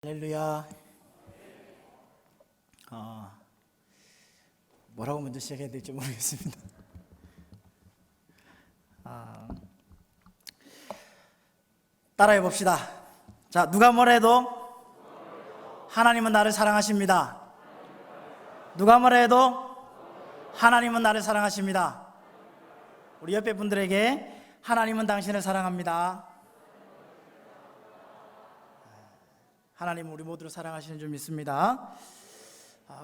할렐루야. 뭐라고 먼저 시작해야 될지 모르겠습니다. 따라해 봅시다. 자, 누가 뭐래도 하나님은 나를 사랑하십니다. 누가 뭐래도 하나님은 나를 사랑하십니다. 우리 옆에 분들에게 하나님은 당신을 사랑합니다. 하나님 우리 모두를 사랑하시는 줄 믿습니다.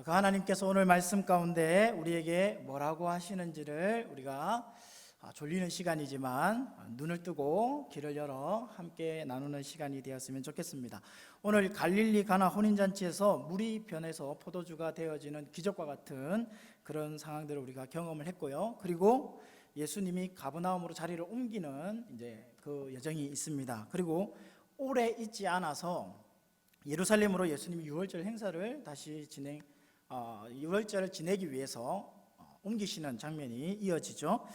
그 하나님께서 오늘 말씀 가운데 우리에게 뭐라고 하시는지를 우리가 졸리는 시간이지만 눈을 뜨고 귀를 열어 함께 나누는 시간이 되었으면 좋겠습니다. 오늘 갈릴리 가나 혼인잔치에서 물이 변해서 포도주가 되어지는 기적과 같은 그런 상황들을 우리가 경험을 했고요. 그리고 예수님이 가버나움으로 자리를 옮기는 이제 그 여정이 있습니다. 그리고 오래 있지 않아서 예루살렘으로 예수님이 유월절 행사를 다시 유월절을 지내기 위해서 옮기시는 장면이 이어지죠.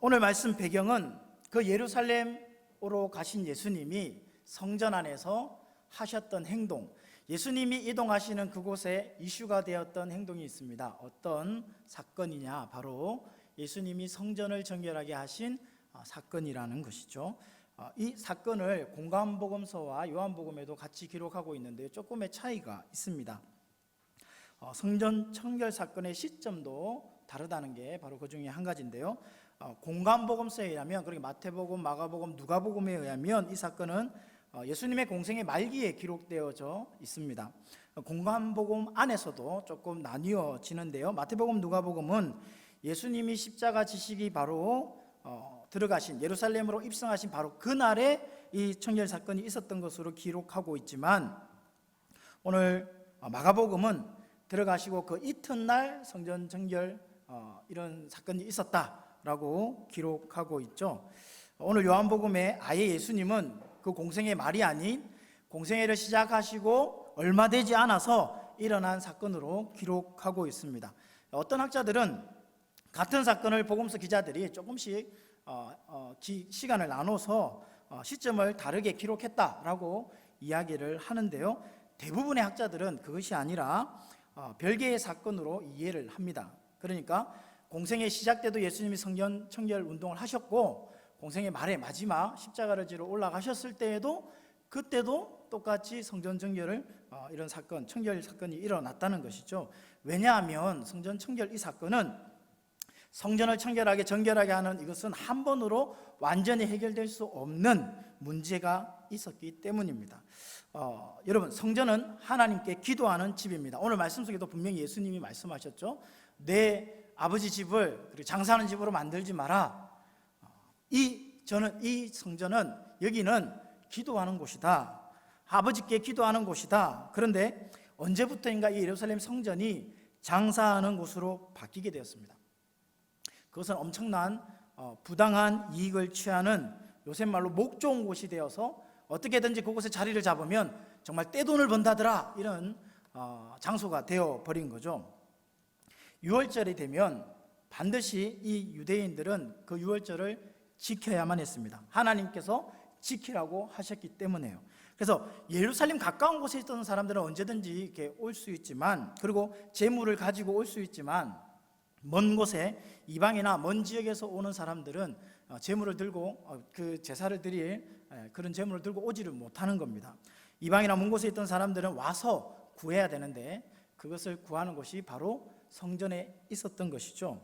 오늘 말씀 배경은 그 예루살렘으로 가신 예수님이 성전 안에서 하셨던 행동, 예수님이 이동하시는 그곳에 이슈가 되었던 행동이 있습니다. 어떤 사건이냐, 바로 예수님이 성전을 정결하게 하신 사건이라는 것이죠. 이 사건을 공관복음서와 요한복음에도 같이 기록하고 있는데 조금의 차이가 있습니다. 성전 청결 사건의 시점도 다르다는 게 바로 그 중에 한 가지인데요. 공관복음서에 의하면, 그러니까 마태복음, 마가복음, 누가복음에 의하면 이 사건은 예수님의 공생의 말기에 기록되어져 있습니다. 공관복음 안에서도 조금 나뉘어지는데요. 마태복음, 누가복음은 예수님이 십자가 지시기 바로 들어가신, 예루살렘으로 입성하신 바로 그날에 이 청결 사건이 있었던 것으로 기록하고 있지만, 오늘 마가복음은 들어가시고 그 이튿날 성전 정결 이런 사건이 있었다라고 기록하고 있죠. 오늘 요한복음에 아예 예수님은 그 공생의 말이 아닌 공생애를 시작하시고 얼마 되지 않아서 일어난 사건으로 기록하고 있습니다. 어떤 학자들은 같은 사건을 복음서 기자들이 조금씩 시간을 나눠서 시점을 다르게 기록했다라고 이야기를 하는데요. 대부분의 학자들은 그것이 아니라 별개의 사건으로 이해를 합니다. 그러니까 공생의 시작 때도 예수님이 성전 청결 운동을 하셨고, 공생의 말에 마지막 십자가를 지러 올라가셨을 때에도 그때도 똑같이 성전 정결을 이런 사건, 청결 사건이 일어났다는 것이죠. 왜냐하면 성전 청결 이 사건은 성전을 청결하게 정결하게 하는 이것은 한 번으로 완전히 해결될 수 없는 문제가 있었기 때문입니다. 여러분, 성전은 하나님께 기도하는 집입니다. 오늘 말씀 속에도 분명히 예수님이 말씀하셨죠. 내 아버지 집을 그리고 장사하는 집으로 만들지 마라. 이 성전은, 여기는 기도하는 곳이다. 아버지께 기도하는 곳이다. 그런데 언제부터인가 이 예루살렘 성전이 장사하는 곳으로 바뀌게 되었습니다. 그것은 엄청난 부당한 이익을 취하는, 요새 말로 목 좋은 곳이 되어서 어떻게든지 그곳에 자리를 잡으면 정말 떼돈을 번다더라, 이런 장소가 되어버린 거죠. 유월절이 되면 반드시 이 유대인들은 그 유월절을 지켜야만 했습니다. 하나님께서 지키라고 하셨기 때문에요. 그래서 예루살렘 가까운 곳에 있던 사람들은 언제든지 이렇게 올 수 있지만, 그리고 재물을 가지고 올 수 있지만, 먼 곳에 이방이나 먼 지역에서 오는 사람들은 재물을 들고 그 제사를 드릴 그런 재물을 들고 오지를 못하는 겁니다. 이방이나 먼 곳에 있던 사람들은 와서 구해야 되는데, 그것을 구하는 곳이 바로 성전에 있었던 것이죠.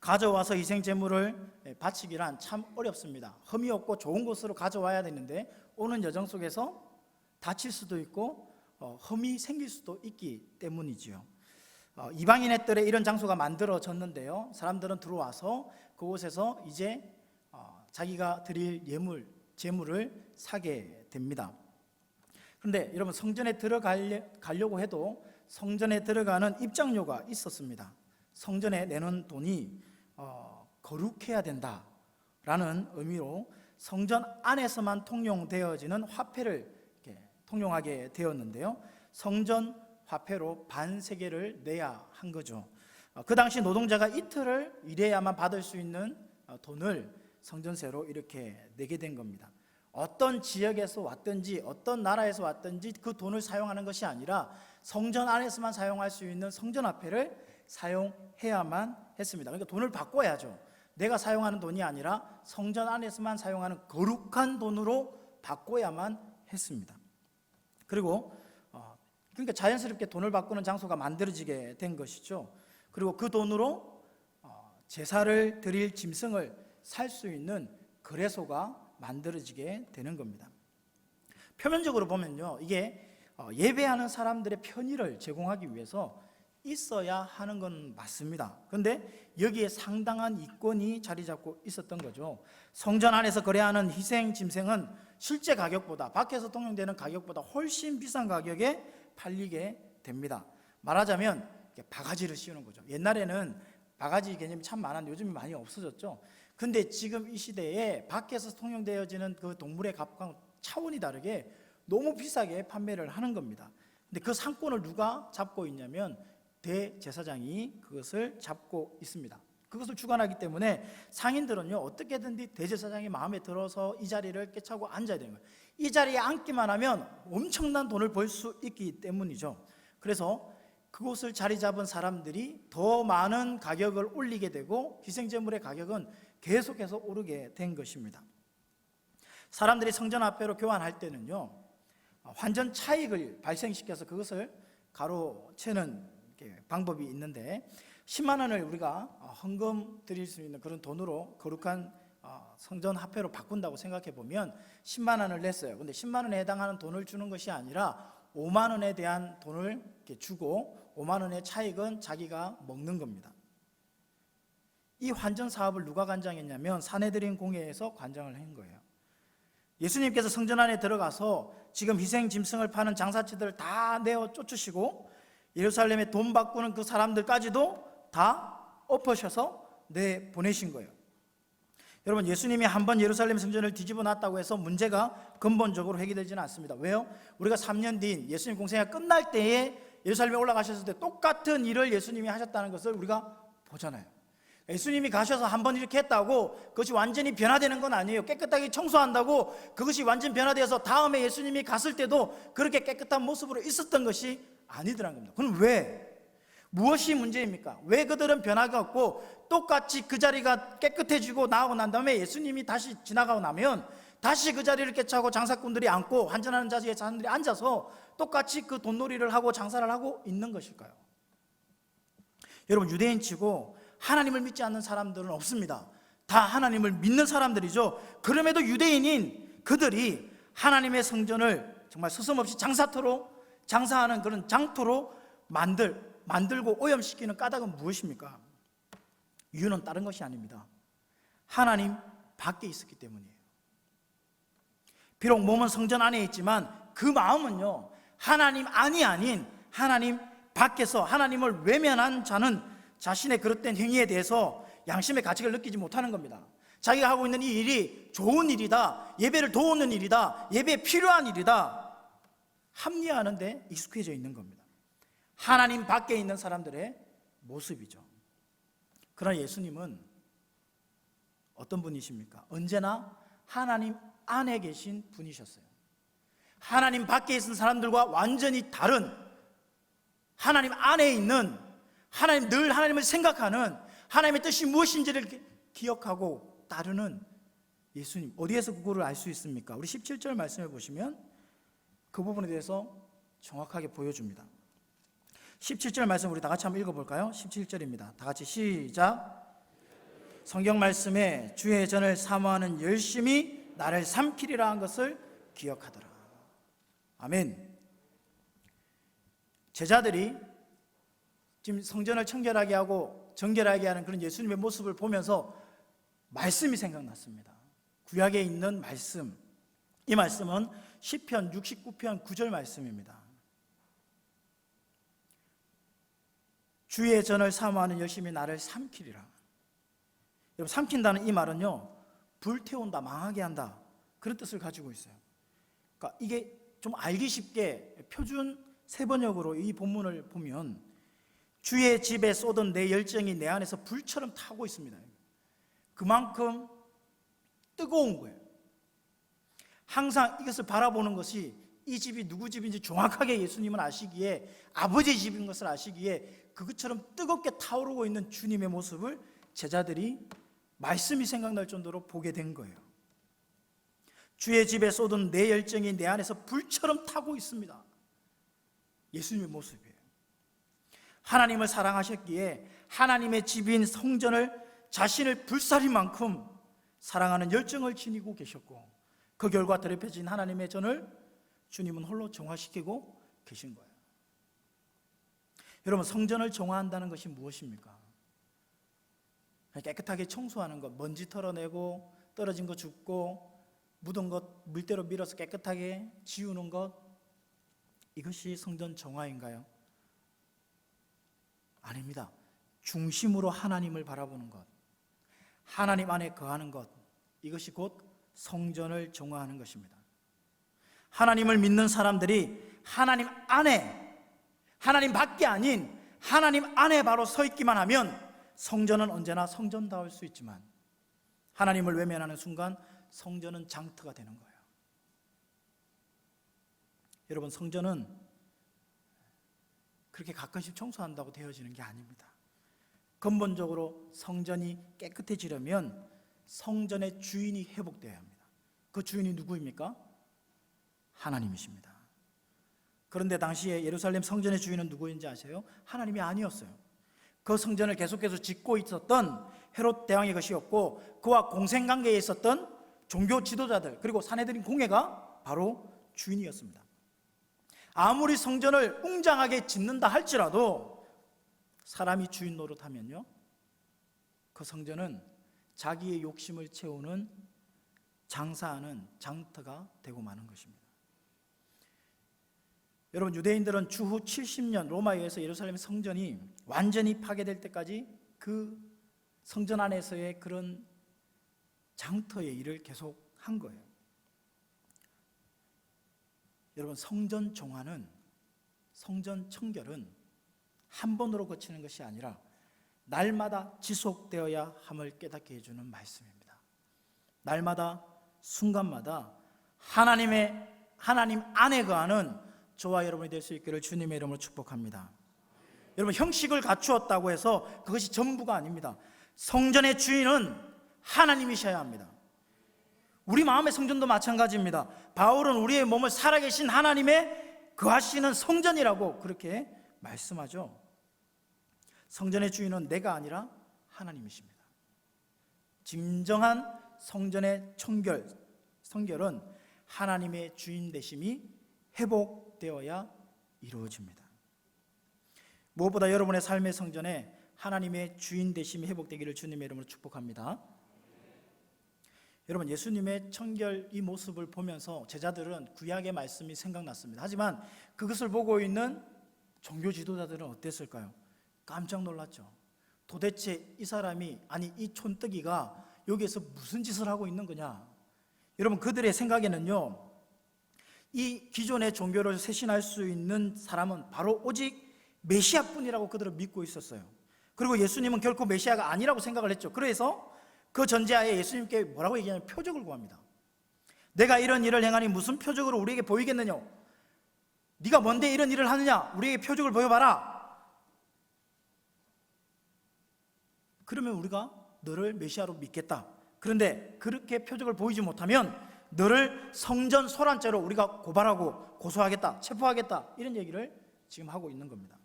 가져와서 희생 제물을 바치기란 참 어렵습니다. 흠이 없고 좋은 곳으로 가져와야 되는데 오는 여정 속에서 다칠 수도 있고 흠이 생길 수도 있기 때문이지요. 이방인의 뜰에 이런 장소가 만들어졌는데요, 사람들은 들어와서 그곳에서 이제 자기가 드릴 제물을 사게 됩니다. 그런데 여러분, 성전에 들어가려고 해도 성전에 들어가는 입장료가 있었습니다. 성전에 내는 돈이 거룩해야 된다라는 의미로 성전 안에서만 통용되어지는 화폐를 통용하게 되었는데요, 성전 화폐로 반세겔을 내야 한 거죠. 그 당시 노동자가 이틀을 일해야만 받을 수 있는 돈을 성전세로 이렇게 내게 된 겁니다. 어떤 지역에서 왔든지 어떤 나라에서 왔든지 그 돈을 사용하는 것이 아니라 성전 안에서만 사용할 수 있는 성전화폐를 사용해야만 했습니다. 그러니까 돈을 바꿔야죠. 내가 사용하는 돈이 아니라 성전 안에서만 사용하는 거룩한 돈으로 바꿔야만 했습니다. 그리고 그러니까 자연스럽게 돈을 바꾸는 장소가 만들어지게 된 것이죠. 그리고 그 돈으로 제사를 드릴 짐승을 살 수 있는 거래소가 만들어지게 되는 겁니다. 표면적으로 보면요, 이게 예배하는 사람들의 편의를 제공하기 위해서 있어야 하는 건 맞습니다. 그런데 여기에 상당한 이권이 자리 잡고 있었던 거죠. 성전 안에서 거래하는 희생 짐승은 실제 가격보다, 밖에서 통용되는 가격보다 훨씬 비싼 가격에 팔리게 됩니다. 말하자면 바가지를 씌우는 거죠. 옛날에는 바가지 개념이 참 많았는데 요즘은 많이 없어졌죠. 근데 지금 이 시대에 밖에서 통용되어지는 그 동물의 값과 차원이 다르게 너무 비싸게 판매를 하는 겁니다. 근데 그 상권을 누가 잡고 있냐면 대제사장이 그것을 잡고 있습니다. 그것을 주관하기 때문에 상인들은요, 어떻게든 대제사장이 마음에 들어서 이 자리를 꿰차고 앉아야 되는 거예요. 이 자리에 앉기만 하면 엄청난 돈을 벌 수 있기 때문이죠. 그래서 그곳을 자리 잡은 사람들이 더 많은 가격을 올리게 되고 희생제물의 가격은 계속해서 오르게 된 것입니다. 사람들이 성전화폐로 교환할 때는요, 환전 차익을 발생시켜서 그것을 가로채는 방법이 있는데 10만 원을 우리가 헌금 드릴 수 있는 그런 돈으로 거룩한 성전화폐로 바꾼다고 생각해 보면 10만 원을 냈어요. 근데 10만 원에 해당하는 돈을 주는 것이 아니라 5만 원에 대한 돈을 주고 5만 원의 차익은 자기가 먹는 겁니다. 이 환전 사업을 누가 관장했냐면 사내들인 공회에서 관장을 한 거예요. 예수님께서 성전 안에 들어가서 지금 희생 짐승을 파는 장사치들을 다 내어 쫓으시고 예루살렘에 돈 바꾸는 그 사람들까지도 다 엎으셔서 내보내신 거예요. 여러분, 예수님이 한번 예루살렘 성전을 뒤집어 놨다고 해서 문제가 근본적으로 해결되지는 않습니다. 왜요? 우리가 3년 뒤인 예수님 공생애가 끝날 때에 예루살렘에 올라가셨을 때 똑같은 일을 예수님이 하셨다는 것을 우리가 보잖아요. 예수님이 가셔서 한번 이렇게 했다고 그것이 완전히 변화되는 건 아니에요. 깨끗하게 청소한다고 그것이 완전 변화되어서 다음에 예수님이 갔을 때도 그렇게 깨끗한 모습으로 있었던 것이 아니더란 겁니다. 그럼 왜? 무엇이 문제입니까? 왜 그들은 변화가 없고 똑같이 그 자리가 깨끗해지고 나오고 난 다음에 예수님이 다시 지나가고 나면 다시 그 자리를 깨차고 장사꾼들이 앉고 환전하는 자리에 사람들이 앉아서 똑같이 그 돈놀이를 하고 장사를 하고 있는 것일까요? 여러분, 유대인치고 하나님을 믿지 않는 사람들은 없습니다. 다 하나님을 믿는 사람들이죠. 그럼에도 유대인인 그들이 하나님의 성전을 정말 서슴없이 장사터로 장사하는 그런 장터로 만들고 오염시키는 까닭은 무엇입니까? 이유는 다른 것이 아닙니다. 하나님 밖에 있었기 때문이에요. 비록 몸은 성전 안에 있지만 그 마음은요, 하나님 안이 아닌 하나님 밖에서 하나님을 외면한 자는 자신의 그릇된 행위에 대해서 양심의 가책을 느끼지 못하는 겁니다. 자기가 하고 있는 이 일이 좋은 일이다, 예배를 도우는 일이다, 예배에 필요한 일이다, 합리화하는 데 익숙해져 있는 겁니다. 하나님 밖에 있는 사람들의 모습이죠. 그러나 예수님은 어떤 분이십니까? 언제나 하나님 안에 계신 분이셨어요. 하나님 밖에 있는 사람들과 완전히 다른, 하나님 안에 있는, 하나님, 늘 하나님을 생각하는, 하나님의 뜻이 무엇인지를 기억하고 따르는 예수님. 어디에서 그거를 알 수 있습니까? 우리 17절 말씀해 보시면 그 부분에 대해서 정확하게 보여줍니다. 17절 말씀 우리 다 같이 한번 읽어볼까요? 17절입니다. 다 같이 시작. 성경 말씀에 주의 전을 사모하는 열심히 나를 삼키리라 한 것을 기억하더라. 아멘. 제자들이 지금 성전을 청결하게 하고 정결하게 하는 그런 예수님의 모습을 보면서 말씀이 생각났습니다. 구약에 있는 말씀, 이 말씀은 시편 69편 9절 말씀입니다. 주의 전을 사모하는 열심히 나를 삼키리라. 여러분, 삼킨다는 이 말은요, 불태운다, 망하게 한다, 그런 뜻을 가지고 있어요. 그러니까 이게 좀 알기 쉽게 표준 세번역으로 이 본문을 보면 주의 집에 쏟은 내 열정이 내 안에서 불처럼 타고 있습니다. 그만큼 뜨거운 거예요. 항상 이것을 바라보는 것이 이 집이 누구 집인지 정확하게 예수님은 아시기에, 아버지의 집인 것을 아시기에 그것처럼 뜨겁게 타오르고 있는 주님의 모습을 제자들이 말씀이 생각날 정도로 보게 된 거예요. 주의 집에 쏟은 내 열정이 내 안에서 불처럼 타고 있습니다. 예수님의 모습이에요. 하나님을 사랑하셨기에 하나님의 집인 성전을 자신을 불살이만큼 사랑하는 열정을 지니고 계셨고, 그 결과 더럽혀진 하나님의 전을 주님은 홀로 정화시키고 계신 거예요. 여러분, 성전을 정화한다는 것이 무엇입니까? 깨끗하게 청소하는 것, 먼지 털어내고 떨어진 거 줍고 묻은 것 물대로 밀어서 깨끗하게 지우는 것, 이것이 성전 정화인가요? 아닙니다. 중심으로 하나님을 바라보는 것, 하나님 안에 거하는 것, 이것이 곧 성전을 정화하는 것입니다. 하나님을 믿는 사람들이 하나님 안에, 하나님 밖에 아닌 하나님 안에 바로 서 있기만 하면 성전은 언제나 성전다울 수 있지만, 하나님을 외면하는 순간 성전은 장터가 되는 거예요. 여러분, 성전은 그렇게 가끔씩 청소한다고 되어지는 게 아닙니다. 근본적으로 성전이 깨끗해지려면 성전의 주인이 회복되어야 합니다. 그 주인이 누구입니까? 하나님이십니다. 그런데 당시에 예루살렘 성전의 주인은 누구인지 아세요? 하나님이 아니었어요. 그 성전을 계속해서 짓고 있었던 헤롯 대왕의 것이었고, 그와 공생관계에 있었던 종교 지도자들, 그리고 사내들인 공회가 바로 주인이었습니다. 아무리 성전을 웅장하게 짓는다 할지라도 사람이 주인 노릇하면요, 그 성전은 자기의 욕심을 채우는, 장사하는 장터가 되고 마는 것입니다. 여러분, 유대인들은 주후 70년 로마에 의해서 예루살렘 성전이 완전히 파괴될 때까지 그 성전 안에서의 그런 장터의 일을 계속 한 거예요. 여러분, 성전 정화는, 성전 청결은 한 번으로 거치는 것이 아니라 날마다 지속되어야 함을 깨닫게 해주는 말씀입니다. 날마다, 순간마다 하나님 안에 거하는 저와 여러분이 될 수 있기를 주님의 이름으로 축복합니다. 여러분, 형식을 갖추었다고 해서 그것이 전부가 아닙니다. 성전의 주인은 하나님이셔야 합니다. 우리 마음의 성전도 마찬가지입니다. 바울은 우리의 몸을 살아계신 하나님의 거하시는 성전이라고 그렇게 말씀하죠. 성전의 주인은 내가 아니라 하나님이십니다. 진정한 성전의 성결은 하나님의 주인 되심이 회복되어야 이루어집니다. 무엇보다 여러분의 삶의 성전에 하나님의 주인 되심이 회복되기를 주님의 이름으로 축복합니다. 여러분, 예수님의 청결 이 모습을 보면서 제자들은 구약의 말씀이 생각났습니다. 하지만 그것을 보고 있는 종교 지도자들은 어땠을까요? 깜짝 놀랐죠. 도대체 이 사람이, 아니 이 촌뜨기가 여기에서 무슨 짓을 하고 있는 거냐. 여러분, 그들의 생각에는요, 이 기존의 종교를 쇄신할 수 있는 사람은 바로 오직 메시아뿐이라고 그들은 믿고 있었어요. 그리고 예수님은 결코 메시아가 아니라고 생각을 했죠. 그래서 그 전제하에 예수님께 뭐라고 얘기하냐면 표적을 구합니다. 내가 이런 일을 행하니 무슨 표적으로 우리에게 보이겠느냐? 네가 뭔데 이런 일을 하느냐? 우리에게 표적을 보여봐라. 그러면 우리가 너를 메시아로 믿겠다. 그런데 그렇게 표적을 보이지 못하면 너를 성전 소란죄로 우리가 고발하고 고소하겠다, 체포하겠다, 이런 얘기를 지금 하고 있는 겁니다.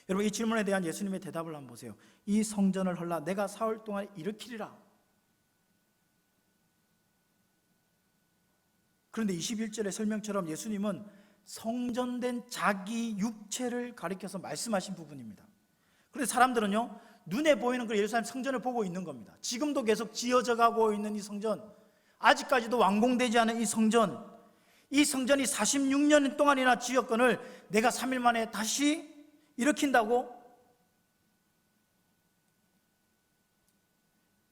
여러분, 이 질문에 대한 예수님의 대답을 한번 보세요. 이 성전을 헐라 내가 사흘 동안 일으키리라. 그런데 21절의 설명처럼 예수님은 성전된 자기 육체를 가리켜서 말씀하신 부분입니다. 그런데 사람들은요, 눈에 보이는 그 예루살렘 성전을 보고 있는 겁니다. 지금도 계속 지어져 가고 있는 이 성전, 아직까지도 완공되지 않은 이 성전, 이 성전이 46년 동안이나 지었건을 내가 3일 만에 다시 일으킨다고?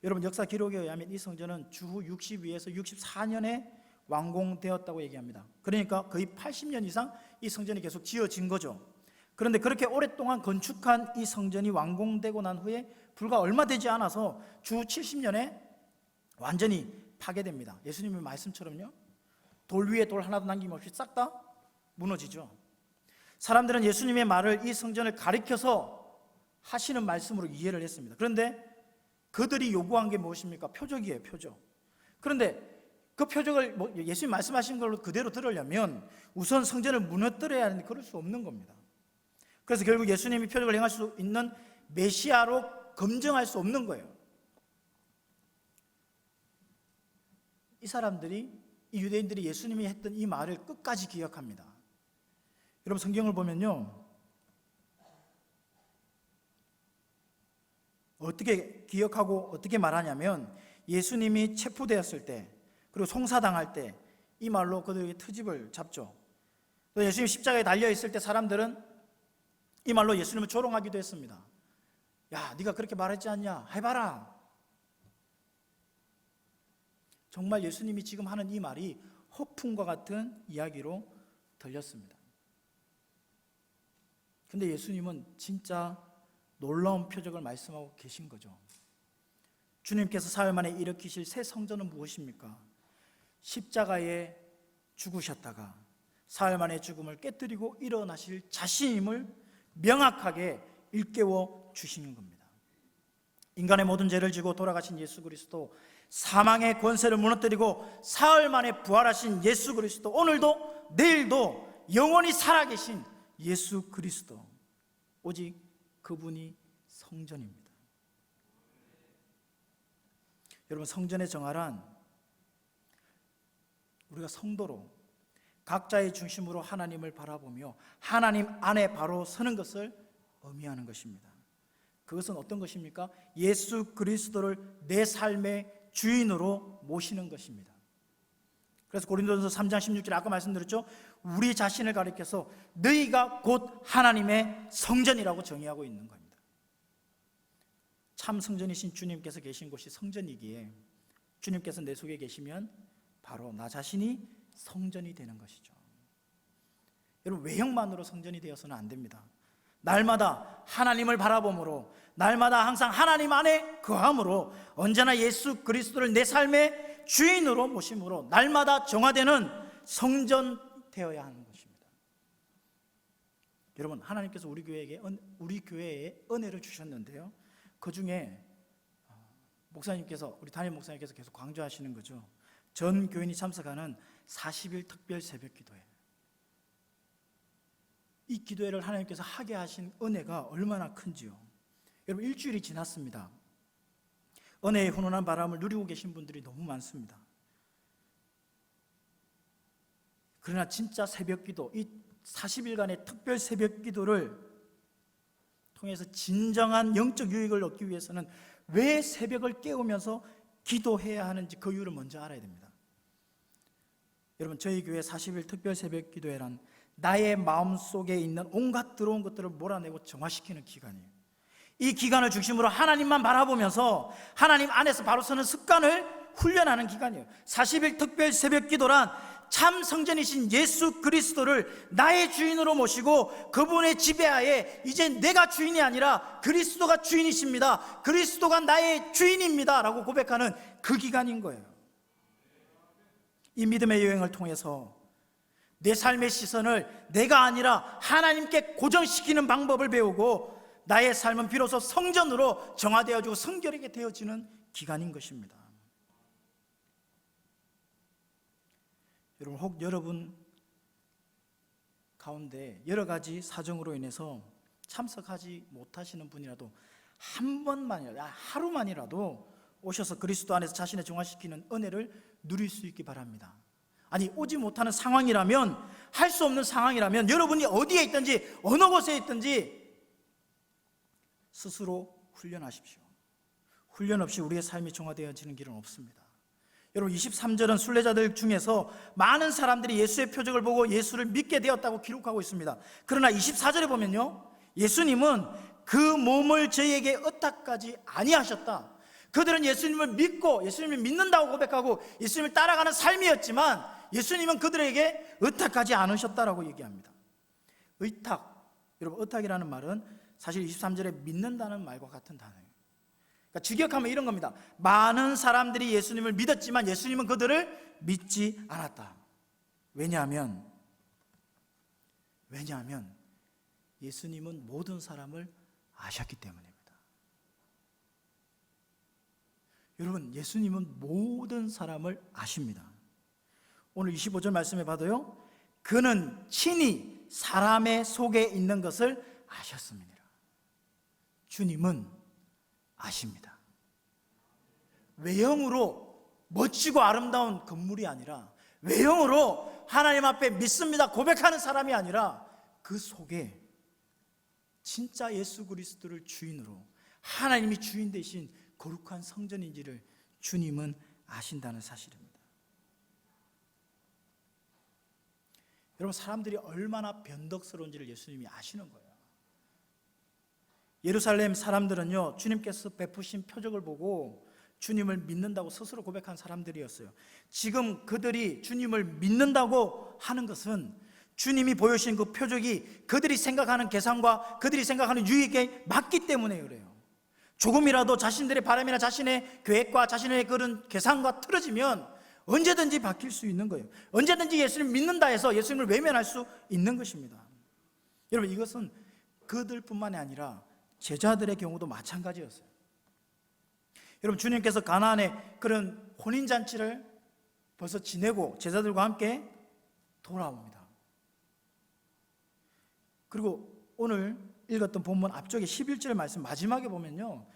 여러분, 역사 기록에 의하면 이 성전은 주후 62에서 64년에 완공되었다고 얘기합니다. 그러니까 거의 80년 이상 이 성전이 계속 지어진 거죠. 그런데 그렇게 오랫동안 건축한 이 성전이 완공되고 난 후에 불과 얼마 되지 않아서 주후 70년에 완전히 파괴됩니다. 예수님의 말씀처럼요, 돌 위에 돌 하나도 남김없이 싹 다 무너지죠. 사람들은 예수님의 말을, 이 성전을 가리켜서 하시는 말씀으로 이해를 했습니다. 그런데 그들이 요구한 게 무엇입니까? 표적이에요, 표적. 그런데 그 표적을 예수님 말씀하신 걸로 그대로 들으려면 우선 성전을 무너뜨려야 하는데 그럴 수 없는 겁니다. 그래서 결국 예수님이 표적을 행할 수 있는 메시아로 검증할 수 없는 거예요. 이 사람들이, 이 유대인들이 예수님이 했던 이 말을 끝까지 기억합니다. 여러분 성경을 보면요, 어떻게 기억하고 어떻게 말하냐면 예수님이 체포되었을 때, 그리고 송사당할 때 이 말로 그들에게 트집을 잡죠. 또 예수님 십자가에 달려있을 때 사람들은 이 말로 예수님을 조롱하기도 했습니다. 야, 네가 그렇게 말했지 않냐? 해봐라. 정말 예수님이 지금 하는 이 말이 허풍과 같은 이야기로 들렸습니다. 근데 예수님은 진짜 놀라운 표적을 말씀하고 계신 거죠. 주님께서 사흘 만에 일으키실 새 성전은 무엇입니까? 십자가에 죽으셨다가 사흘 만에 죽음을 깨뜨리고 일어나실 자신임을 명확하게 일깨워 주시는 겁니다. 인간의 모든 죄를 지고 돌아가신 예수 그리스도, 사망의 권세를 무너뜨리고 사흘 만에 부활하신 예수 그리스도, 오늘도 내일도 영원히 살아계신 예수 그리스도, 오직 그분이 성전입니다. 여러분, 성전의 정화란 우리가 성도로 각자의 중심으로 하나님을 바라보며 하나님 안에 바로 서는 것을 의미하는 것입니다. 그것은 어떤 것입니까? 예수 그리스도를 내 삶의 주인으로 모시는 것입니다. 그래서 고린도전서 3장 16절 아까 말씀드렸죠. 우리 자신을 가리켜서 너희가 곧 하나님의 성전이라고 정의하고 있는 겁니다. 참 성전이신 주님께서 계신 곳이 성전이기에 주님께서 내 속에 계시면 바로 나 자신이 성전이 되는 것이죠. 여러분, 외형만으로 성전이 되어서는 안 됩니다. 날마다 하나님을 바라봄으로, 날마다 항상 하나님 안에 거함으로, 언제나 예수 그리스도를 내 삶의 주인으로 모심으로 날마다 정화되는 성전 되어야 하는 것입니다. 여러분, 하나님께서 우리 교회에 은혜를 주셨는데요, 그 중에 목사님께서, 우리 담임 목사님께서 계속 강조하시는 거죠. 전 교인이 참석하는 40일 특별 새벽 기도회. 이 기도회를 하나님께서 하게 하신 은혜가 얼마나 큰지요. 여러분, 일주일이 지났습니다. 은혜의 훈훈한 바람을 누리고 계신 분들이 너무 많습니다. 그러나 진짜 새벽 기도, 이 40일간의 특별 새벽 기도를 통해서 진정한 영적 유익을 얻기 위해서는 왜 새벽을 깨우면서 기도해야 하는지 그 이유를 먼저 알아야 됩니다. 여러분, 저희 교회 40일 특별 새벽 기도회란 나의 마음속에 있는 온갖 들어온 것들을 몰아내고 정화시키는 기간이에요. 이 기간을 중심으로 하나님만 바라보면서 하나님 안에서 바로 서는 습관을 훈련하는 기간이에요. 40일 특별 새벽 기도란 참 성전이신 예수 그리스도를 나의 주인으로 모시고 그분의 지배하에 이제 내가 주인이 아니라 그리스도가 주인이십니다, 그리스도가 나의 주인입니다 라고 고백하는 그 기간인 거예요. 이 믿음의 여행을 통해서 내 삶의 시선을 내가 아니라 하나님께 고정시키는 방법을 배우고 나의 삶은 비로소 성전으로 정화되어지고 성결하게 되어지는 기간인 것입니다. 여러분, 혹 여러분 가운데 여러 가지 사정으로 인해서 참석하지 못하시는 분이라도 한 번만이라도, 하루만이라도 오셔서 그리스도 안에서 자신을 정화시키는 은혜를 누릴 수 있기 바랍니다. 아니, 오지 못하는 상황이라면, 할 수 없는 상황이라면 여러분이 어디에 있든지 어느 곳에 있든지 스스로 훈련하십시오. 훈련 없이 우리의 삶이 정화되어지는 길은 없습니다. 여러분, 23절은 순례자들 중에서 많은 사람들이 예수의 표적을 보고 예수를 믿게 되었다고 기록하고 있습니다. 그러나 24절에 보면요, 예수님은 그 몸을 저희에게 의탁하지 아니하셨다. 그들은 예수님을 믿고 예수님을 믿는다고 고백하고 예수님을 따라가는 삶이었지만 예수님은 그들에게 의탁하지 않으셨다라고 얘기합니다. 의탁, 여러분, 의탁이라는 말은 사실 23절에 믿는다는 말과 같은 단어예요. 그러니까 직역하면 이런 겁니다. 많은 사람들이 예수님을 믿었지만 예수님은 그들을 믿지 않았다. 왜냐하면 예수님은 모든 사람을 아셨기 때문입니다. 여러분, 예수님은 모든 사람을 아십니다. 오늘 25절 말씀에 봐도요, 그는 친히 사람의 속에 있는 것을 아셨습니다. 주님은 아십니다. 외형으로 멋지고 아름다운 건물이 아니라, 외형으로 하나님 앞에 믿습니다 고백하는 사람이 아니라, 그 속에 진짜 예수 그리스도를 주인으로, 하나님이 주인 되신 거룩한 성전인지를 주님은 아신다는 사실입니다. 여러분, 사람들이 얼마나 변덕스러운지를 예수님이 아시는 거예요. 예루살렘 사람들은요, 주님께서 베푸신 표적을 보고 주님을 믿는다고 스스로 고백한 사람들이었어요. 지금 그들이 주님을 믿는다고 하는 것은 주님이 보여주신 그 표적이 그들이 생각하는 계산과 그들이 생각하는 유익에 맞기 때문에 그래요. 조금이라도 자신들의 바람이나 자신의 계획과 자신의 그런 계산과 틀어지면 언제든지 바뀔 수 있는 거예요. 언제든지 예수님 믿는다 해서 예수님을 외면할 수 있는 것입니다. 여러분, 이것은 그들뿐만이 아니라 제자들의 경우도 마찬가지였어요. 여러분, 주님께서 가나안에 그런 혼인잔치를 벌써 지내고 제자들과 함께 돌아옵니다. 그리고 오늘 읽었던 본문 앞쪽에 11절 말씀 마지막에 보면요,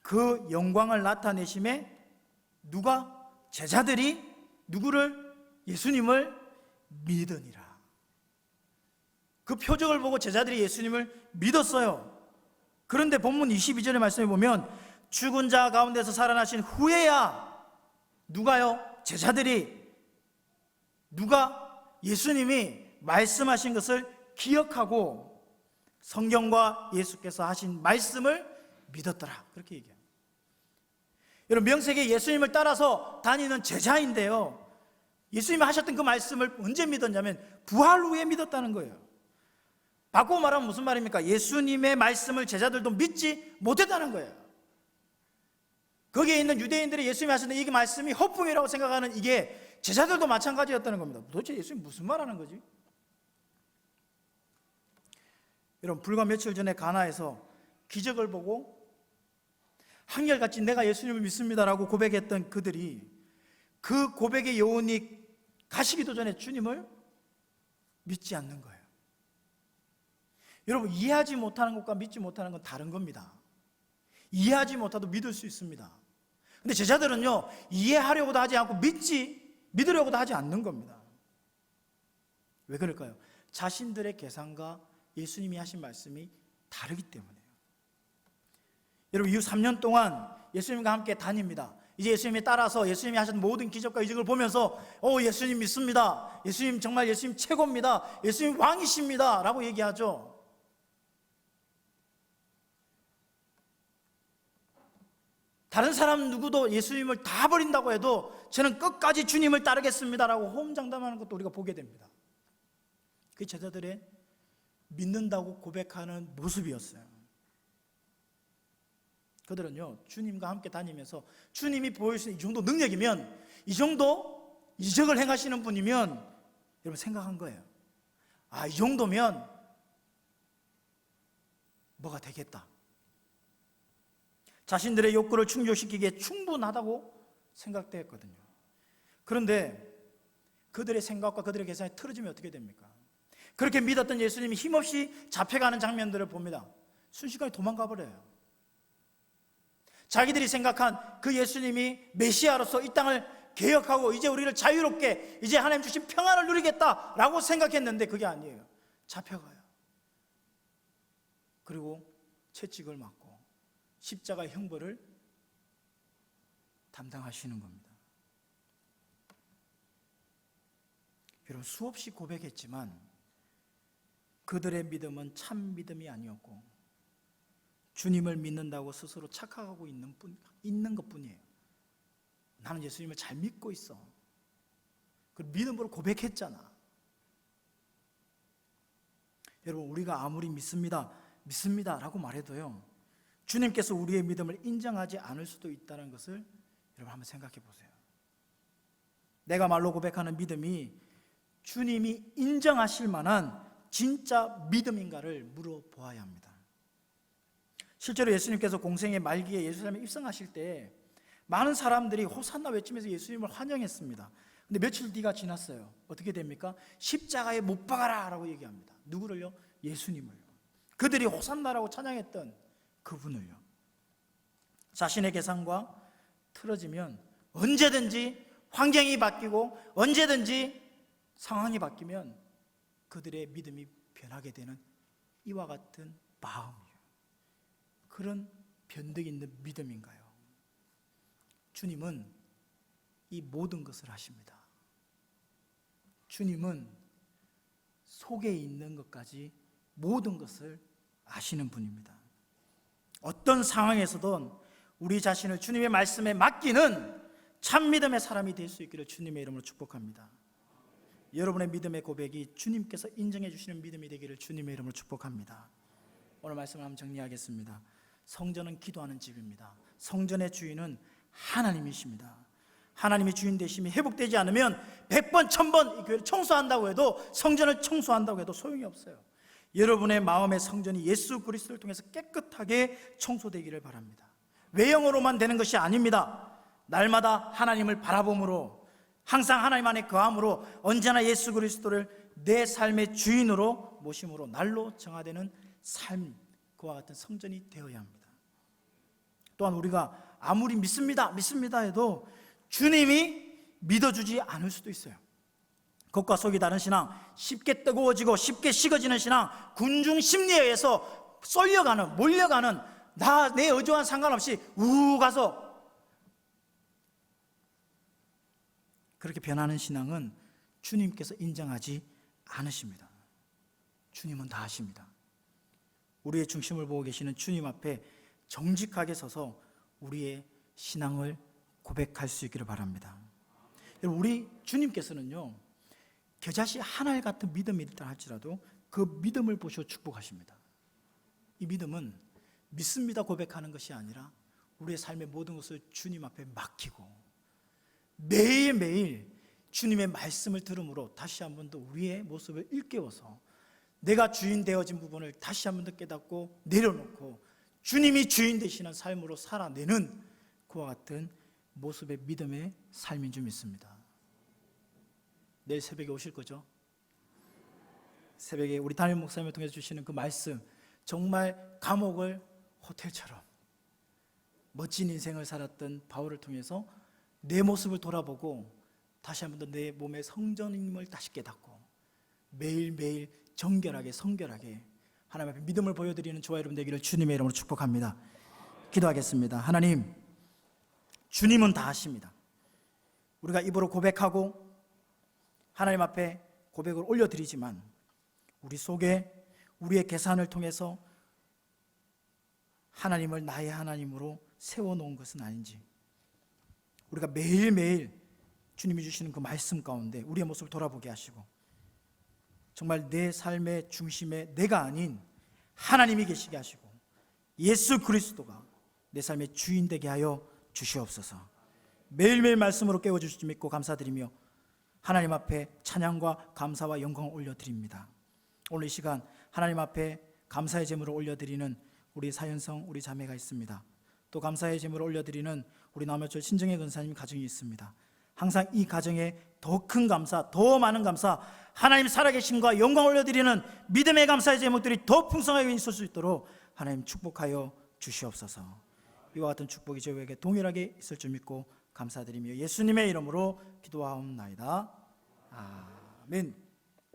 그 영광을 나타내심에 누가? 제자들이 누구를? 예수님을 믿으니라. 그 표적을 보고 제자들이 예수님을 믿었어요. 그런데 본문 22절의 말씀에 보면 죽은 자 가운데서 살아나신 후에야 누가요? 제자들이 누가? 예수님이 말씀하신 것을 기억하고 성경과 예수께서 하신 말씀을 믿었더라, 그렇게 얘기합니다. 여러분, 명색에 예수님을 따라서 다니는 제자인데요, 예수님이 하셨던 그 말씀을 언제 믿었냐면 부활 후에 믿었다는 거예요. 바꾸고 말하면 무슨 말입니까? 예수님의 말씀을 제자들도 믿지 못했다는 거예요. 거기에 있는 유대인들이 예수님이 하셨던 이 말씀이 허풍이라고 생각하는 이게 제자들도 마찬가지였다는 겁니다. 도대체 예수님 무슨 말 하는 거지? 여러분, 불과 며칠 전에 가나에서 기적을 보고 한결같이 내가 예수님을 믿습니다라고 고백했던 그들이 그 고백의 여운이 가시기도 전에 주님을 믿지 않는 거예요. 여러분, 이해하지 못하는 것과 믿지 못하는 건 다른 겁니다. 이해하지 못해도 믿을 수 있습니다. 근데 제자들은요, 이해하려고도 하지 않고 믿으려고도 하지 않는 겁니다. 왜 그럴까요? 자신들의 계산과 예수님이 하신 말씀이 다르기 때문이에요. 여러분, 이후 3년 동안 예수님과 함께 다닙니다. 이제 예수님에 따라서 예수님이 하신 모든 기적과 이적을 보면서 예수님 믿습니다, 예수님 정말 예수님 최고입니다, 예수님 왕이십니다 라고 얘기하죠. 다른 사람 누구도 예수님을 다 버린다고 해도 저는 끝까지 주님을 따르겠습니다라고 호언장담하는 것도 우리가 보게 됩니다. 그 제자들의 믿는다고 고백하는 모습이었어요. 그들은요, 주님과 함께 다니면서 주님이 보여주신 이 정도 능력이면, 이 정도 이적을 행하시는 분이면, 여러분 생각한 거예요. 이 정도면 뭐가 되겠다. 자신들의 욕구를 충족시키기에 충분하다고 생각되었거든요. 그런데 그들의 생각과 그들의 계산이 틀어지면 어떻게 됩니까? 그렇게 믿었던 예수님이 힘없이 잡혀가는 장면들을 봅니다. 순식간에 도망가 버려요. 자기들이 생각한 그 예수님이 메시아로서 이 땅을 개혁하고 이제 우리를 자유롭게, 이제 하나님 주신 평안을 누리겠다라고 생각했는데 그게 아니에요. 잡혀가요. 그리고 채찍을 맞고 십자가의 형벌을 담당하시는 겁니다. 여러분, 수없이 고백했지만 그들의 믿음은 참 믿음이 아니었고 주님을 믿는다고 스스로 착각하고 있는 것뿐이에요. 나는 예수님을 잘 믿고 있어. 그 믿음으로 고백했잖아. 여러분, 우리가 아무리 믿습니다라고 말해도요, 주님께서 우리의 믿음을 인정하지 않을 수도 있다는 것을 여러분 한번 생각해 보세요. 내가 말로 고백하는 믿음이 주님이 인정하실 만한 진짜 믿음인가를 물어보아야 합니다. 실제로 예수님께서 공생의 말기에 예루살렘에 입성하실 때 많은 사람들이 호산나 외치면서 예수님을 환영했습니다. 근데 며칠 뒤가 지났어요. 어떻게 됩니까? 십자가에 못 박아라 라고 얘기합니다. 누구를요? 예수님을요. 그들이 호산나라고 찬양했던 그분을요. 자신의 계산과 틀어지면 언제든지 환경이 바뀌고 언제든지 상황이 바뀌면 그들의 믿음이 변하게 되는 이와 같은 마음이에요. 그런 변덕 있는 믿음인가요? 주님은 이 모든 것을 하십니다. 주님은 속에 있는 것까지 모든 것을 아시는 분입니다. 어떤 상황에서든 우리 자신을 주님의 말씀에 맡기는 참 믿음의 사람이 될 수 있기를 주님의 이름으로 축복합니다. 여러분의 믿음의 고백이 주님께서 인정해 주시는 믿음이 되기를 주님의 이름으로 축복합니다. 오늘 말씀을 한번 정리하겠습니다. 성전은 기도하는 집입니다. 성전의 주인은 하나님이십니다. 하나님이 주인 되심이 회복되지 않으면 100번 1000번 이 교회를 청소한다고 해도, 성전을 청소한다고 해도 소용이 없어요. 여러분의 마음의 성전이 예수 그리스도를 통해서 깨끗하게 청소되기를 바랍니다. 외형으로만 되는 것이 아닙니다. 날마다 하나님을 바라봄으로, 항상 하나님 안에 거함으로, 언제나 예수 그리스도를 내 삶의 주인으로 모심으로 날로 정화되는 삶, 그와 같은 성전이 되어야 합니다. 또한 우리가 아무리 믿습니다 해도 주님이 믿어주지 않을 수도 있어요. 겉과 속이 다른 신앙, 쉽게 뜨거워지고 쉽게 식어지는 신앙, 군중 심리에 의해서 쏠려가는, 몰려가는, 내 의지와는 상관없이 가서 그렇게 변하는 신앙은 주님께서 인정하지 않으십니다. 주님은 다 하십니다. 우리의 중심을 보고 계시는 주님 앞에 정직하게 서서 우리의 신앙을 고백할 수 있기를 바랍니다. 여러분, 우리 주님께서는요, 겨자씨 한 알 같은 믿음이 있다 할지라도 그 믿음을 보시고 축복하십니다. 이 믿음은 믿습니다 고백하는 것이 아니라 우리의 삶의 모든 것을 주님 앞에 맡기고 매일매일 주님의 말씀을 들음으로 다시 한 번 더 우리의 모습을 일깨워서 내가 주인 되어진 부분을 다시 한 번 더 깨닫고 내려놓고 주님이 주인 되시는 삶으로 살아내는 그와 같은 모습의 믿음의 삶인 줄 믿습니다. 내일 새벽에 오실 거죠? 새벽에 우리 담임 목사님을 통해서 주시는 그 말씀, 정말 감옥을 호텔처럼 멋진 인생을 살았던 바울을 통해서 내 모습을 돌아보고 다시 한 번 더 내 몸의 성전임을 다시 깨닫고 매일매일 정결하게 성결하게 하나님 앞에 믿음을 보여드리는 저와 여러분 되기를 주님의 이름으로 축복합니다. 기도하겠습니다. 하나님, 주님은 다 하십니다. 우리가 입으로 고백하고 하나님 앞에 고백을 올려드리지만 우리 속에 우리의 계산을 통해서 하나님을 나의 하나님으로 세워놓은 것은 아닌지, 우리가 매일매일 주님이 주시는 그 말씀 가운데 우리의 모습을 돌아보게 하시고 정말 내 삶의 중심에 내가 아닌 하나님이 계시게 하시고 예수 그리스도가 내 삶의 주인 되게 하여 주시옵소서. 매일매일 말씀으로 깨워주실 줄 믿고 감사드리며 하나님 앞에 찬양과 감사와 영광을 올려드립니다. 오늘 이 시간 하나님 앞에 감사의 제물을 올려드리는 우리 사연성 우리 자매가 있습니다. 또 감사의 제물을 올려드리는 우리 남여철 신정혜 권사님 가정이 있습니다. 항상 이 가정에 더 큰 감사, 더 많은 감사, 하나님 살아계심과 영광을 올려드리는 믿음의 감사의 제목들이 더 풍성하게 있을 수 있도록 하나님 축복하여 주시옵소서. 이와 같은 축복이 저희에게 동일하게 있을 줄 믿고 감사드리며 예수님의 이름으로 기도하옵나이다. 아멘.